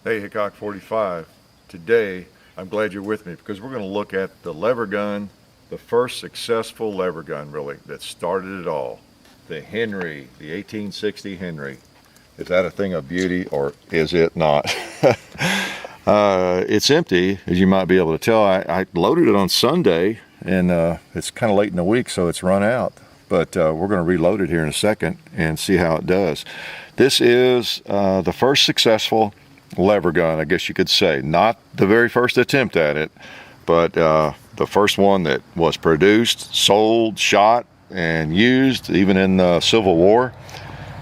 Hey, Hickok 45. Today, I'm glad you're with me because we're going to look at the lever gun, the first successful lever gun, really, that started it all. The Henry, the 1860 Henry. Is that a thing of beauty or is it not? It's empty, as you might be able to tell. I loaded it on Sunday, and it's kind of late in the week, so it's run out. But we're going to reload it here in a second and see how it does. This is the first successful lever gun, I guess you could say. Not the very first attempt at it, but the first one that was produced, sold, shot, and used, even in the Civil War.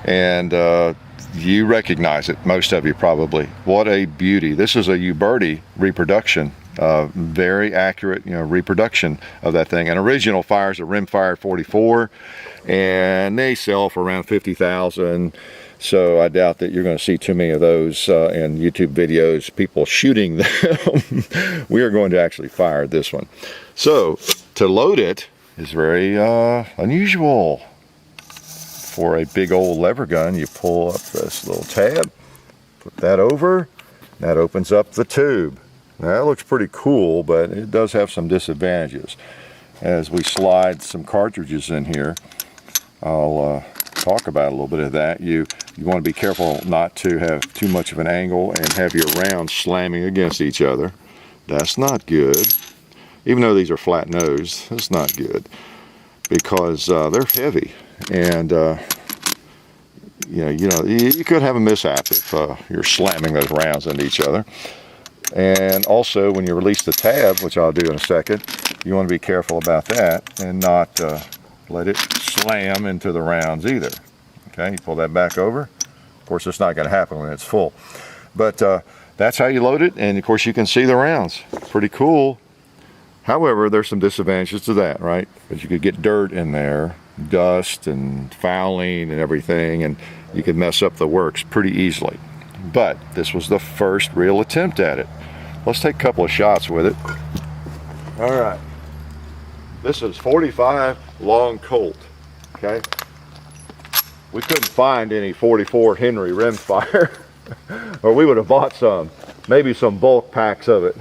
And you recognize it, most of you probably. What a beauty. This is a Uberti reproduction. Very accurate, reproduction of that thing. An original fire is a Rimfire 44, and they sell for around 50,000. So I doubt that you're going to see too many of those in YouTube videos, people shooting them. We are going to actually fire this one. So to load it is very unusual. For a big old lever gun, you pull up this little tab, put that over, that opens up the tube. Now that looks pretty cool, but it does have some disadvantages. As we slide some cartridges in here, I'll talk about a little bit of that. You want to be careful not to have too much of an angle and have your rounds slamming against each other. That's not good. Even though these are flat nosed, that's not good because they're heavy. And you could have a mishap if you're slamming those rounds into each other. And also, when you release the tab, which I'll do in a second, you want to be careful about that and not let it slam into the rounds either. Okay, you pull that back over. Of course, it's not going to happen when it's full, but that's how you load it. And of course, you can see the rounds. Pretty cool. However, there's some disadvantages to that, right? Because you could get dirt in there, dust and fouling and everything, and you could mess up the works pretty easily. But this was the first real attempt at it. Let's take a couple of shots with it. All right. This is 45 Long Colt, okay? We couldn't find any 44 Henry rimfire, or we would have bought some, maybe some bulk packs of it.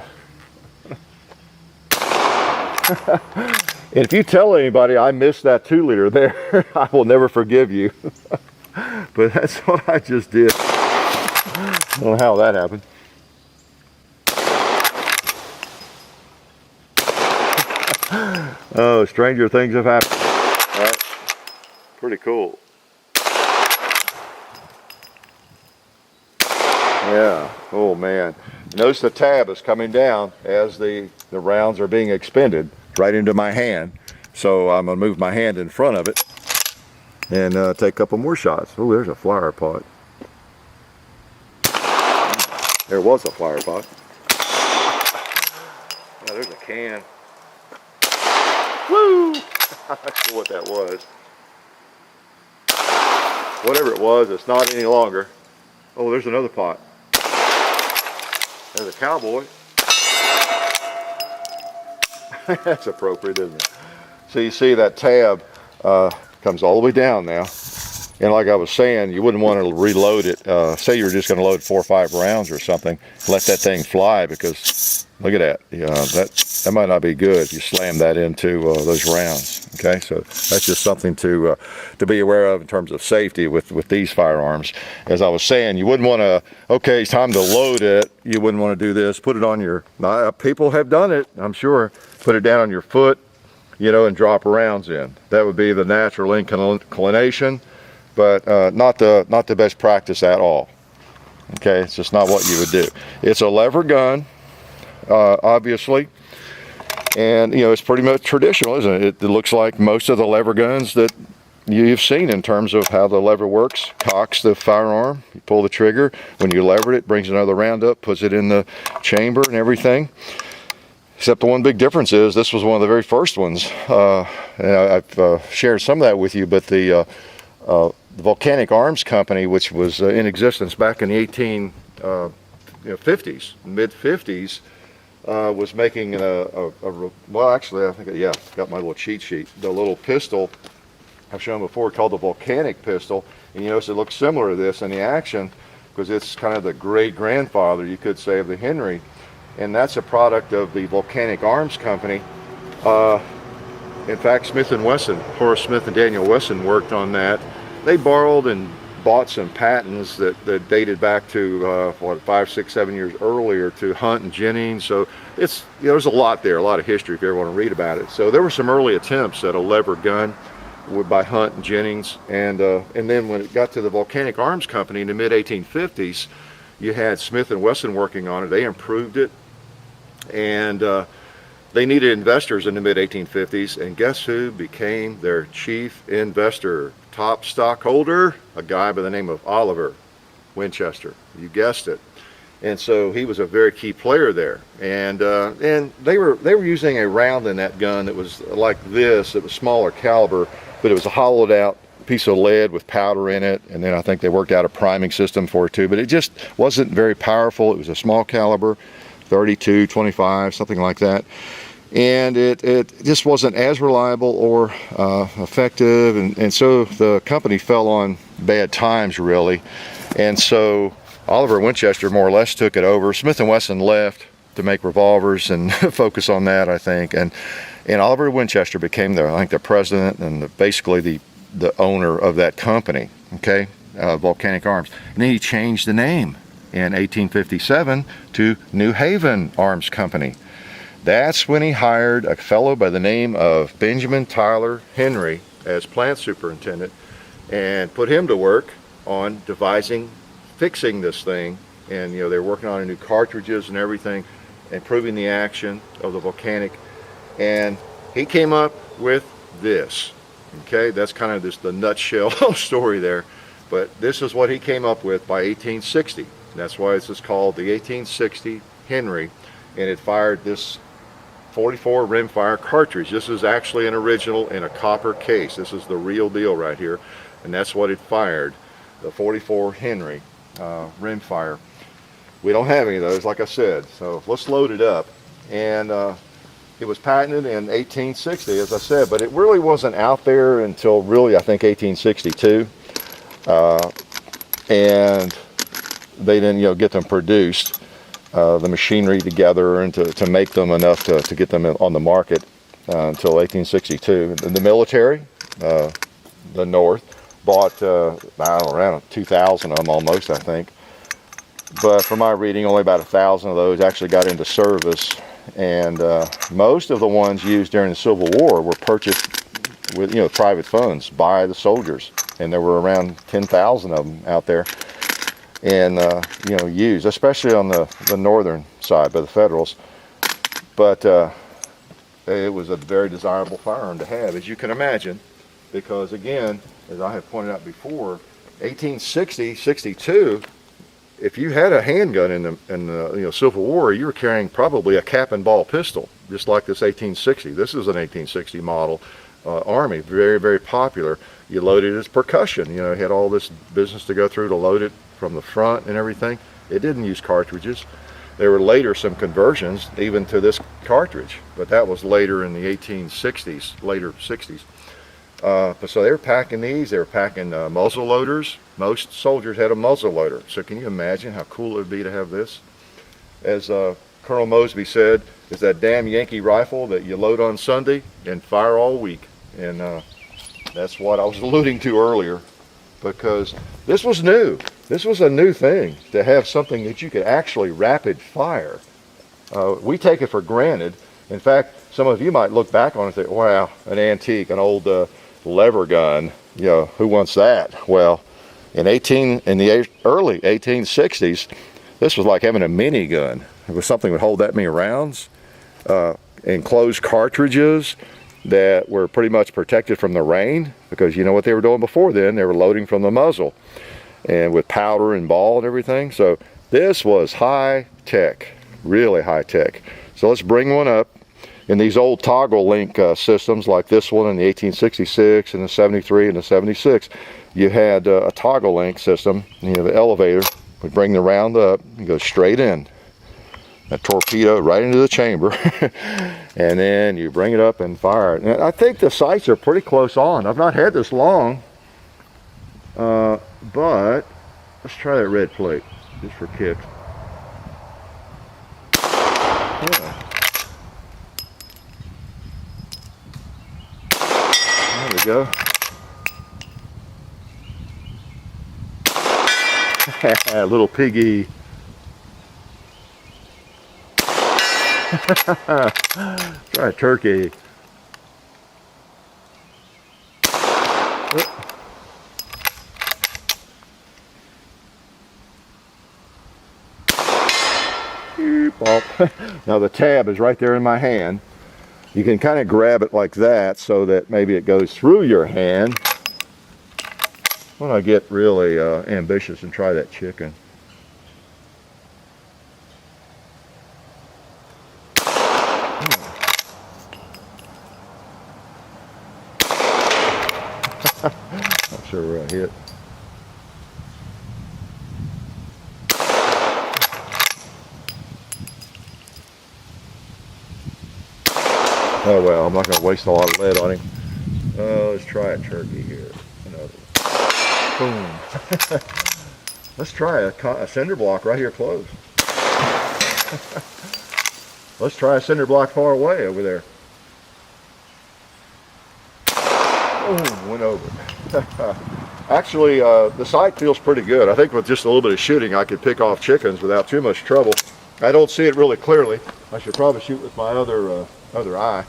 And if you tell anybody I missed that 2-liter there, I will never forgive you. But that's what I just did. I don't know how that happened. Oh, stranger things have happened. All right. Pretty cool. Yeah. Oh man. Notice the tab is coming down as the rounds are being expended right into my hand. So I'm going to move my hand in front of it and take a couple more shots. Oh, there's a flower pot. There was a flower pot. Oh, there's a can. Woo! I'm not sure what that was. Whatever it was, it's not any longer. Oh, there's another pot. There's a cowboy. That's appropriate, isn't it? So you see that tab comes all the way down now. And like I was saying, you wouldn't want to reload it. Say you were just going to load 4 or 5 rounds or something. Let that thing fly because look at that. That might not be good if you slam that into those rounds. Okay, so that's just something to be aware of in terms of safety with these firearms. As I was saying, you wouldn't want to, okay, it's time to load it. You wouldn't want to do this. Put it on your, people have done it, I'm sure. Put it down on your foot, and drop rounds in. That would be the natural inclination, but not the best practice at all. Okay, it's just not what you would do. It's a lever gun, obviously. And, it's pretty much traditional, isn't it? It looks like most of the lever guns that you've seen in terms of how the lever works. Cocks the firearm, you pull the trigger. When you lever it, brings another round up, puts it in the chamber and everything. Except the one big difference is this was one of the very first ones. And I've shared some of that with you, but the Volcanic Arms Company, which was in existence back in the 50s, mid-50s, was making well, actually, I think, yeah, got my little cheat sheet. The little pistol I've shown before called the Volcanic pistol. And you notice it looks similar to this in the action. because it's kind of the great grandfather, you could say, of the Henry, and that's a product of the Volcanic Arms Company. In fact, Smith & Wesson, Horace Smith and Daniel Wesson worked on that. They borrowed and bought some patents that dated back to what, 5, 6, 7 years earlier to Hunt and Jennings. So it's, you know, there's a lot there, a lot of history if you ever want to read about it. So there were some early attempts at a lever gun by Hunt and Jennings, and then when it got to the Volcanic Arms Company in the mid 1850s, you had Smith & Wesson working on it. They improved it, and they needed investors in the mid 1850s, and guess who became their chief investor, top stockholder? A guy by the name of Oliver Winchester. You guessed it. And so he was a very key player there, and they were using a round in that gun that was like this. It was smaller caliber, but it was a hollowed out piece of lead with powder in it, and then I think they worked out a priming system for it too, but it just wasn't very powerful. It was a small caliber, 32, 25, something like that, and it just wasn't as reliable or effective, and so the company fell on bad times, really. And so Oliver Winchester more or less took it over. Smith & Wesson left to make revolvers and focus on that, I think, and Oliver Winchester became the president and basically the owner of that company, okay, Volcanic Arms. And then he changed the name in 1857 to New Haven Arms Company. That's when he hired a fellow by the name of Benjamin Tyler Henry as plant superintendent and put him to work on fixing this thing. And, you know, they're working on new cartridges and everything, improving the action of the Volcanic. And he came up with this. Okay, that's kind of just the nutshell story there. But this is what he came up with by 1860. That's why it's just called the 1860 Henry. And it fired this 44 rimfire cartridge. This is actually an original in a copper case. This is the real deal right here. And that's what it fired, the 44 Henry rimfire. We don't have any of those, like I said. So let's load it up. And it was patented in 1860, as I said, but it really wasn't out there until really, I think, 1862. And they didn't, you know, get them produced, the machinery together, and to make them enough to get them on the market until 1862. And the military, the North, bought around 2,000 of them almost, I think. But from my reading, only about 1,000 of those actually got into service. And most of the ones used during the Civil War were purchased with, you know, private funds by the soldiers, and there were around 10,000 of them out there, and you know, used, especially on the northern side by the Federals. But it was a very desirable firearm to have, as you can imagine, because again, as I have pointed out before, 1860, 62. If you had a handgun in the you know, Civil War, you were carrying probably a cap and ball pistol, just like this 1860. This is an 1860 model Army, very, very popular. You loaded it as percussion. You know, it had all this business to go through to load it from the front and everything. It didn't use cartridges. There were later some conversions even to this cartridge, but that was later in the 1860s, later 60s. But so they were packing these. They were packing muzzle loaders. Most soldiers had a muzzle loader. So can you imagine how cool it would be to have this? As Colonel Mosby said, it's that damn Yankee rifle that you load on Sunday and fire all week. And that's what I was alluding to earlier, because this was new. This was a new thing, to have something that you could actually rapid fire. We take it for granted. In fact, some of you might look back on it and say, wow, an antique, an old lever gun, you know, who wants that? Well, in the early 1860s, this was like having a minigun. It was something that would hold that many rounds, enclosed cartridges that were pretty much protected from the rain, because you know what they were doing before then, they were loading from the muzzle, and with powder and ball and everything. So this was high tech, really high tech. So let's bring one up. In these old toggle link systems like this one in the 1866 and the 73 and the 76, you had a toggle link system. You know, the elevator would bring the round up and go straight in, a torpedo right into the chamber, and then you bring it up and fire it. And I think the sights are pretty close on. I've not had this long, but Let's try that red plate, just for kicks. Yeah. There we go. Little piggy. Try a turkey. Now the tab is right there in my hand. You can kind of grab it like that so that maybe it goes through your hand. When I get really ambitious and try that chicken. Not sure where I hit. Oh well, I'm not going to waste a lot of lead on him. Let's try a turkey here. Another. Boom. Let's try a cinder block right here close. Let's try a cinder block far away over there. Boom, went over. Actually, the sight feels pretty good. I think with just a little bit of shooting, I could pick off chickens without too much trouble. I don't see it really clearly. I should probably shoot with my other eye.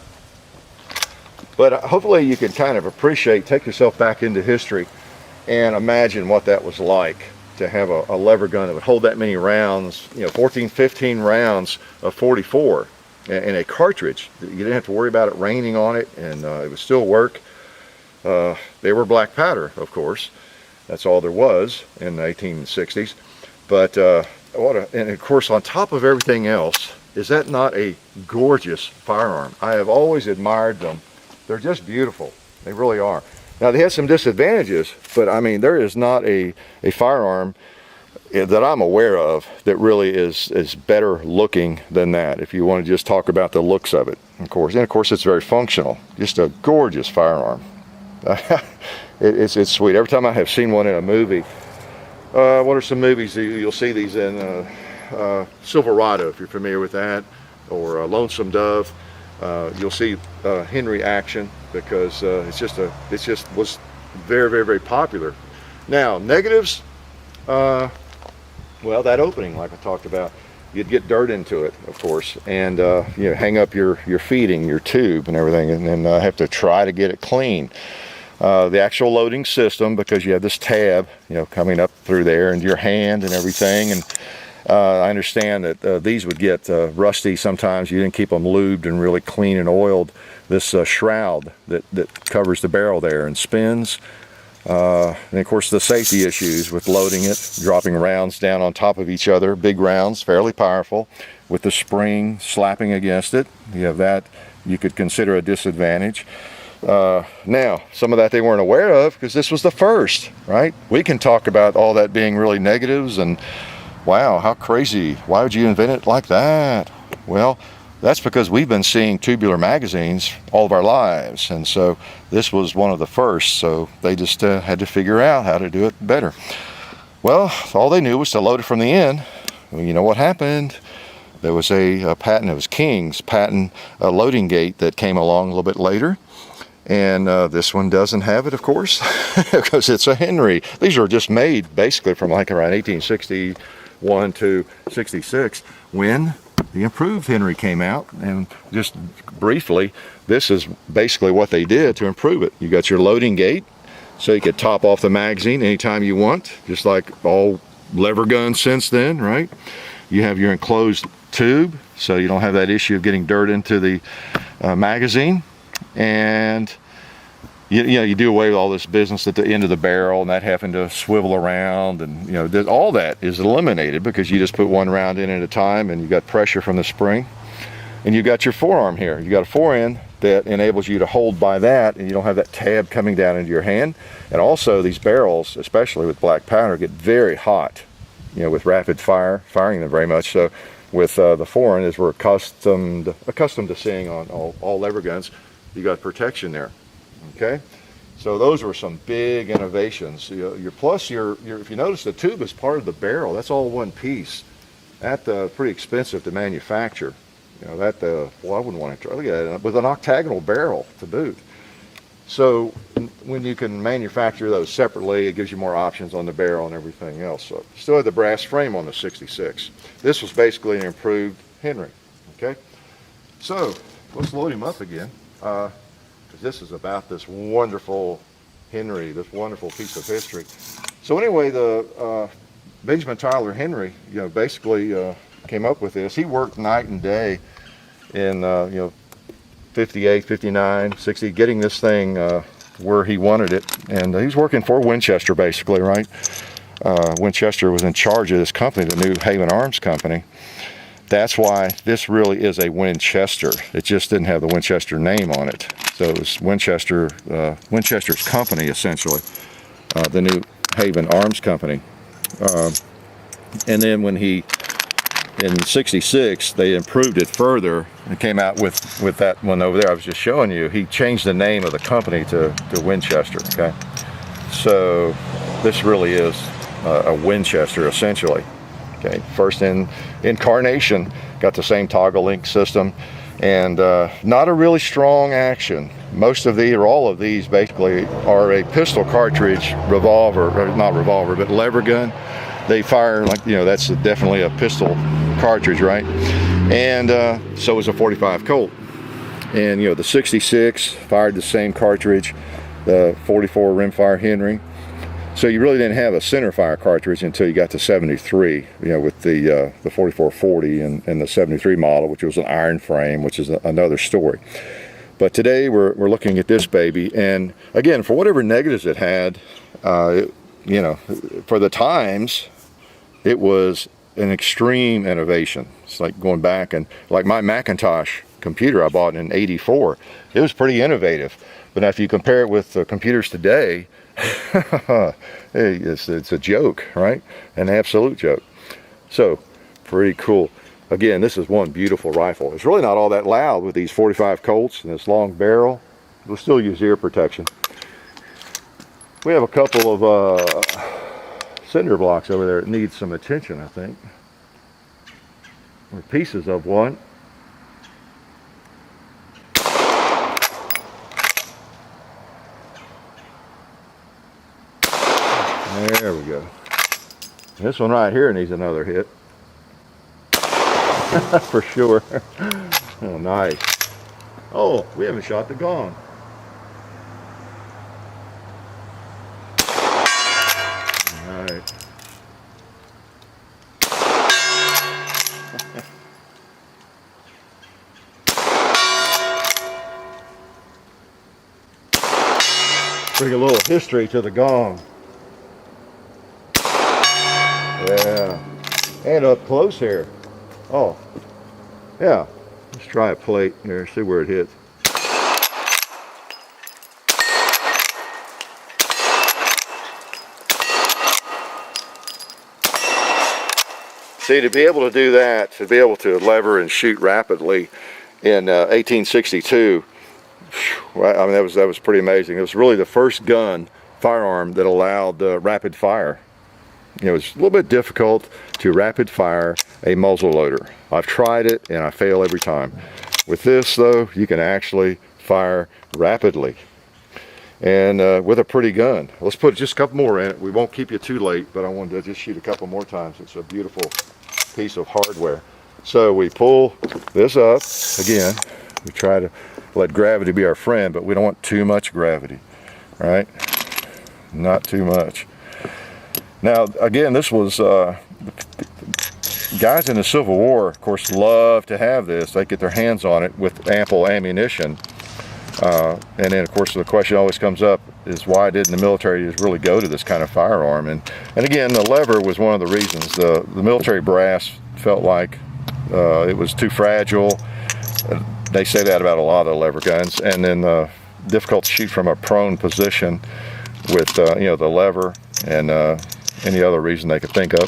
But hopefully you can kind of appreciate, take yourself back into history and imagine what that was like to have a lever gun that would hold that many rounds, 14, 15 rounds of 44 in a cartridge. You didn't have to worry about it raining on it, and it would still work. They were black powder, of course. That's all there was in the 1860s. But and of course, on top of everything else, is that not a gorgeous firearm? I have always admired them. They're just beautiful. They really are. Now, they have some disadvantages, but I mean, there is not a firearm that I'm aware of that really is better looking than that, if you want to just talk about the looks of it, of course. And of course, it's very functional. Just a gorgeous firearm. It's sweet. Every time I have seen one in a movie, what are some movies you'll see these in? Silverado, if you're familiar with that, or Lonesome Dove. You'll see Henry action, because it just was very, very, very popular. Now, negatives, well, that opening, like I talked about, you'd get dirt into it, of course, and hang up your feeding, your tube and everything, and then have to try to get it clean. The actual loading system, because you have this tab, coming up through there into your hand and everything, and I understand that these would get rusty sometimes. You didn't keep them lubed and really clean and oiled. This shroud that covers the barrel there and spins. And of course the safety issues with loading it, dropping rounds down on top of each other, big rounds, fairly powerful, with the spring slapping against it. You have that you could consider a disadvantage. Now, some of that they weren't aware of, because this was the first, right? We can talk about all that being really negatives and wow, how crazy. Why would you invent it like that? Well, that's because we've been seeing tubular magazines all of our lives, and so this was one of the first, so they just had to figure out how to do it better. Well, all they knew was to load it from the end. Well, you know what happened? There was a patent, it was King's patent, a loading gate that came along a little bit later. And this one doesn't have it, of course, because it's a Henry. These are just made basically from like around 1861 to 66 when the improved Henry came out. And just briefly, this is basically what they did to improve it. You got your loading gate, so you could top off the magazine anytime you want, just like all lever guns since then, right? You have your enclosed tube, so you don't have that issue of getting dirt into the magazine. And you do away with all this business at the end of the barrel and that having to swivel around, and all that is eliminated because you just put one round in at a time, and you got pressure from the spring, and you got your forearm here. You got a forend that enables you to hold by that, and you don't have that tab coming down into your hand. And also these barrels, especially with black powder, get very hot, with rapid firing them very much. So with the forend, as we're accustomed to seeing on all lever guns, you got protection there. Okay, So those were some big innovations. Plus, if you notice, the tube is part of the barrel. That's all one piece. That's pretty expensive to manufacture. Well, I wouldn't want to try. Look at it, with an octagonal barrel to boot. So when you can manufacture those separately, it gives you more options on the barrel and everything else. So still had the brass frame on the 66. This was basically an improved Henry. Okay, so let's load him up again. This is about this wonderful Henry, this wonderful piece of history. So anyway, the Benjamin Tyler Henry, basically came up with this. He worked night and day in 58, 59, 60, getting this thing where he wanted it. And he was working for Winchester, basically, right? Winchester was in charge of this company, the New Haven Arms Company. That's why this really is a Winchester. It just didn't have the Winchester name on it. So it was Winchester, Winchester's company, essentially, the New Haven Arms Company. And then when in 66, they improved it further and came out with that one over there I was just showing you. He changed the name of the company to Winchester, okay? So this really is a Winchester, essentially. Okay, first incarnation, got the same toggle link system, and not a really strong action. Most of these, or all of these, basically are a pistol cartridge revolver, or not revolver, but lever gun. They fire like, that's definitely a pistol cartridge, right? And so is a 45 Colt. And the 66 fired the same cartridge, the 44 rimfire Henry. So you really didn't have a center fire cartridge until you got to 73, with the 4440 and the 73 model, which was an iron frame, which is another story. But today we're looking at this baby, and again, for whatever negatives it had, for the times, it was an extreme innovation. It's like going back and like my Macintosh computer I bought in '84, it was pretty innovative. But now if you compare it with the computers today, it's a joke, right? An absolute joke. So pretty cool. Again, this is one beautiful rifle. It's really not all that loud with these 45 Colts and this long barrel. We'll still use ear protection. We have a couple of cinder blocks over there that need some attention, I think. Or pieces of one. There we go. This one right here needs another hit. For sure. Oh, nice. Oh, we haven't shot the gong. All right. Bring a little history to the gong. Yeah, and up close here. Oh, yeah. Let's try a plate here, see where it hits. See, to be able to do that, to be able to lever and shoot rapidly in 1862, I mean, that was pretty amazing. It was really the first firearm that allowed rapid fire. It was a little bit difficult to rapid fire a muzzle loader. I've tried it and I fail every time. With this though, you can actually fire rapidly and with a pretty gun. Let's put just a couple more in it. We won't keep you too late, but I wanted to just shoot a couple more times. It's a beautiful piece of hardware. So we pull this up again. We try to let gravity be our friend, but we don't want too much gravity, right? Not too much. Now, again, this was, guys in the Civil War, of course, love to have this. They get their hands on it with ample ammunition. And then, of course, the question always comes up is why didn't the military just really go to this kind of firearm? And again, the lever was one of the reasons. The military brass felt like it was too fragile. They say that about a lot of lever guns. And then difficult to shoot from a prone position with, the lever and any other reason they could think of.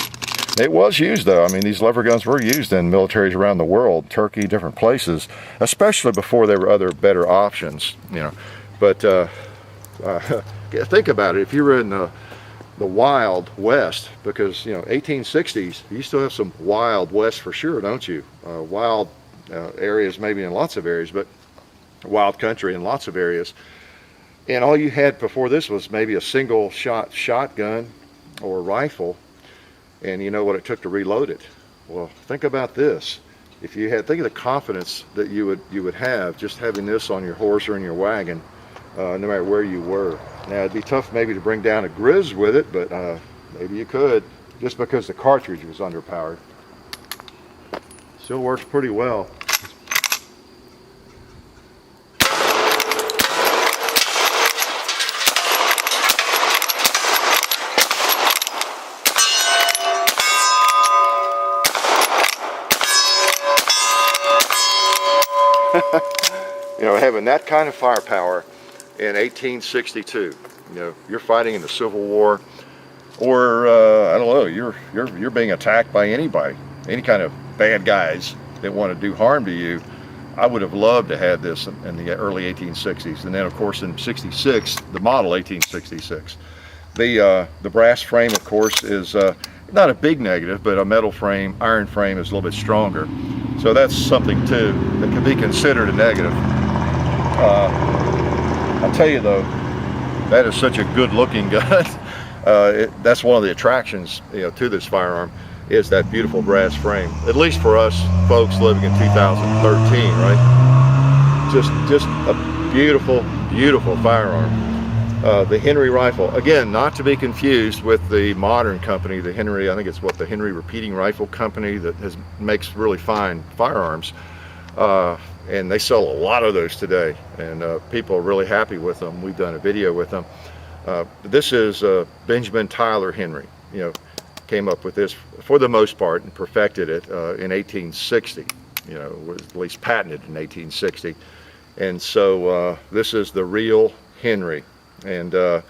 It was used though. I mean, these lever guns were used in militaries around the world, Turkey, different places, especially before there were other better options, But Think about it. If you were in the Wild West, because 1860s, you still have some Wild West for sure, don't you? Wild areas, maybe in lots of areas, but wild country in lots of areas. And all you had before this was maybe a single shot shotgun or a rifle, and you know what it took to reload it. Well, think about this. If you had, think of the confidence that you would have just having this on your horse or in your wagon, no matter where you were. Now it'd be tough maybe to bring down a Grizz with it, but maybe you could, just because the cartridge was underpowered. Still works pretty well. Having that kind of firepower in 1862, you're fighting in the Civil War, or I don't know, you're being attacked by anybody, any kind of bad guys that want to do harm to you. I would have loved to have this in the early 1860s, and then of course in '66, the model 1866. The brass frame, of course, is not a big negative, but a metal frame, iron frame, is a little bit stronger. So that's something too that can be considered a negative. I'll tell you though, that is such a good looking gun. That's one of the attractions to this firearm, is that beautiful brass frame. At least for us folks living in 2013, right? Just a beautiful, beautiful firearm. The Henry rifle, again, not to be confused with the modern company, the Henry, I think it's the Henry Repeating Rifle Company, that makes really fine firearms. And they sell a lot of those today, and people are really happy with them. We've done a video with them. This is Benjamin Tyler Henry. Came up with this for the most part and perfected it in 1860. Was at least patented in 1860. And so this is the real Henry, and at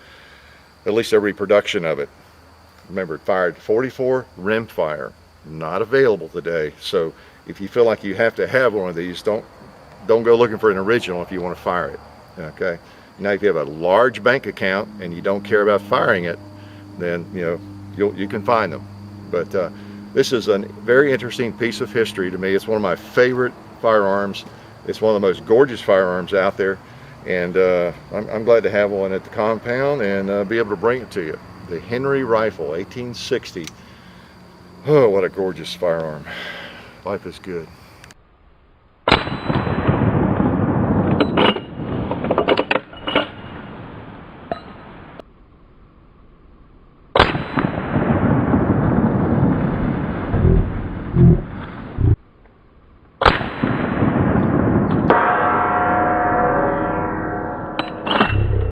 least a reproduction of it. Remember, it fired 44 rimfire, not available today. So if you feel like you have to have one of these, don't go looking for an original if you want to fire it. Okay. Now, if you have a large bank account and you don't care about firing it, then you can find them. But this is a very interesting piece of history to me. It's one of my favorite firearms. It's one of the most gorgeous firearms out there, and I'm glad to have one at the compound and be able to bring it to you. The Henry rifle, 1860. Oh, what a gorgeous firearm. Life is good.